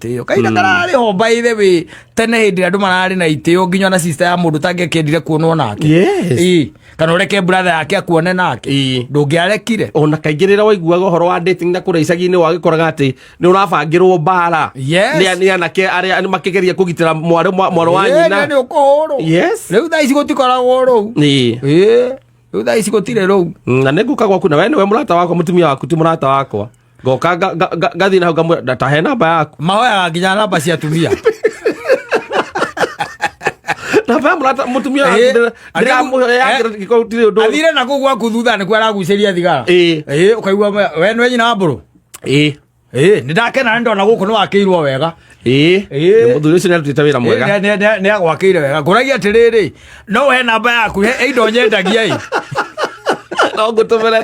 Itiyo kaida karari ho by the way tene hindi andu marari na itiyo nginya na sister ya mundu tangekendire kuonwo nake yes kana ureke brother yake akuone nake ndungiarekire ona kaingirira waiguaga uhoro wa dating na kura icagi-ini wagikoraga ati ni urabangirwo bara ni anake aria makigeria kugitira mwaro wa nyina ni ukuhuru yes riu thaa ici gutikoragwo ruu riu thaa ici gutire ruu na ninguka gwaku na we niwe murata wakwa mutumia waku ti murata wakwa goka gathi na hau ngamwe ndatahe namba yaku mahoyaga nginya namba cia atumia namba murata mutumia athire na kuu gwaku thutha nĩkuo aragucĩria thigara ũkaigua we nĩwe nyina wa mbũrũ nĩ ndakena nĩ ndona gũkũ nĩ wakĩirwo wega mũthuri ũcio nĩ arutĩte wĩra mwega nĩ agwakĩire wega ngũragia atĩrĩrĩ no ũhe namba yaku he indo nyendagia no ngũtũmĩre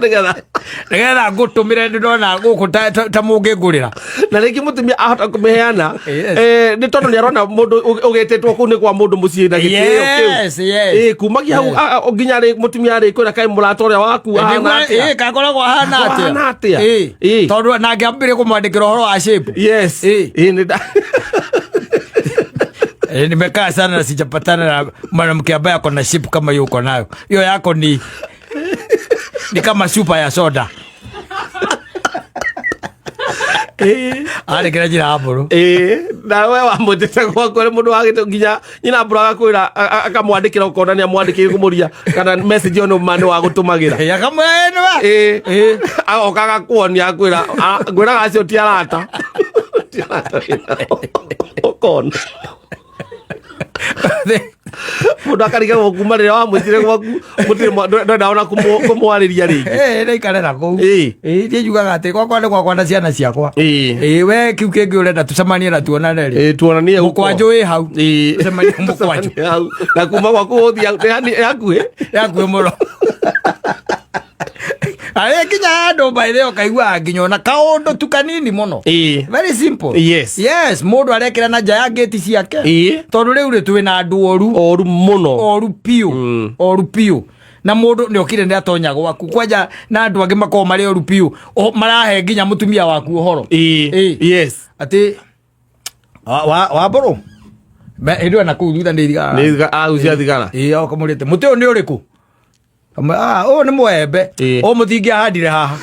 nĩgetha ngũtũmĩre ndona gũkũ ta mũngĩngũrĩra na rĩngĩ mũtumia ahota kũmĩheana nĩ tondũ nĩ arona mũndũ ũgĩtĩtwo kũu nĩ kwa mũndũ mũciĩ na gĩtĩo kĩu kumagia hau nginya mũtumia arĩkwĩra kaĩ mũrata ũrĩa waku ahana atĩa gakoragwo ahana atĩa tondũ na ngĩambĩrĩria kũmwandĩkĩra ũhoro wa shape nimekaa sana na sijapatana na mwanamke ambaye ako na shape kama hiyo uko nayo. Hiyo yako ni kama chupa ya soda. Ari kira jira aburu. Na we wa mutete kwa kore mundu wagite nginya nyina aburu agakwira akamwandikira ukona ni amwandikire kumuria kana message ono manu wa gutumagira. Ya kamweno wa. Okaga kuonia akwira ngwira acio ti arata. Okon. Mundu akariga gukuma rĩrĩa wamwĩtire gwaku ndaona kũmwarĩria rĩngĩ nĩaikarera kũu niĩ njugaga atĩ gwakwa na ciana ciakwa we kiu kĩngĩ ũrenda tũcemanie na tuonane tuonanie mũkwanjũ wĩ hau tũcemanie mũkwanjũ na kuma gwaku ũthiĩ yakuĩ mũno nginya andũ mbaithe ũkaigua nginya ona kaũndũ tu kanini mũno very simple yes mũndũ arekĩra na nja ya ngĩti ciake tondũ rĩu rĩ twĩ na andũ oru mũno oru piũ na mũndũ nĩ okire nĩ atonya gwaku kwanja na andũ angĩ makorwo marĩ oru piũ marahe nginya mũtumia waku ũhoro atĩ wa mbũrũ hĩndĩ na kũu thutha nĩ thigara okamũrĩte mũtĩ ũyũ nĩ ũrĩkũ nĩ mwembe mũthingi ahandire haha